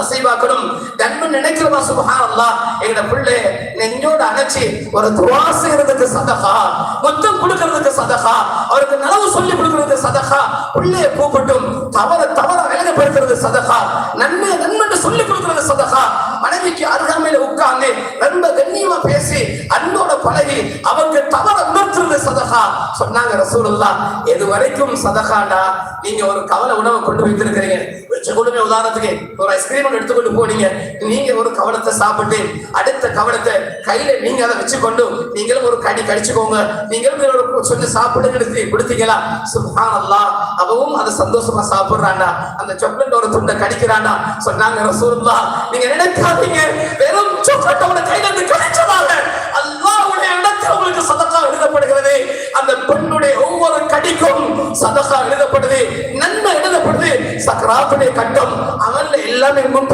நசீபாக்கணும். கண்ணு நினைக்கிறவா சுப்ஹானல்லாஹ் எங்கட பிள்ளை நெஞ்சோட அணைச்சி ஒரு துஆ செய்யறதுக்கு சதகா, முத்தம் கொடுக்கிறதுக்கு சதகா, அவருக்கு நலவு சொல்லி கொடுக்கிறது சதகா, பிள்ளைய கூப்பிட்டும் தவற விலகப்படுத்துறது சதகா, நன்மை நன்மை சொல்லி கொடுக்கிறது சதகா, மனைவிக்கு அருகாமையில உட்கார்ந்து ரொம்ப கண்ணியமா பேசி அன்போட பழகி அவங்க தவற உணர்த்துறது சதகா. சொன்னாங்க ரசூலுல்லாஹ், எது வரைக்கும் சதகாண்டா, நீங்க ஒரு கவலை உணவை கொண்டு வைத்திருக்கிறீங்க வச்சுக்கொள்ளுமே, உதாரணத்துக்கு ஒரு ஐஸ்கிரீம் எடுத்துக்கொண்டு போனீங்க, நீங்க ஒரு கவலத்தை சாப்பிட்டு அடுத்த கவலத்தை கையில நீங்க அதை வச்சுக்கொண்டு நீங்களும் ஒரு கடி கடிச்சுக்கோங்க, நீங்களும் சொல்லி சாப்பிடுங்க கொடுத்தீங்களா, சுப்ஹானல்லாஹ், அவவும் அதை சந்தோஷமா சாப்பிடுறாண்டா, அந்த சாக்லேட் ஒரு துண்டை கடிக்கிறாண்டா. சொன்னாங்க ரசூலுல்லாஹ், நீங்க நினைக்காதீங்க வெறும் சாக்லேட் அவன கையில இருந்து கடிச்சதாக அல்லாஹ்வுடைய இடத்தில் உங்களுக்கு சதகா எழுதப்படுகிறது. அந்த பெண்ணுடைய ஒவ்வொரு கடிக்கும் சதகா எழுதப்படுது, நன்மை எழுதப்படுது. சக்கராத்துடைய கட்டம் அவன்ல எல்லாமே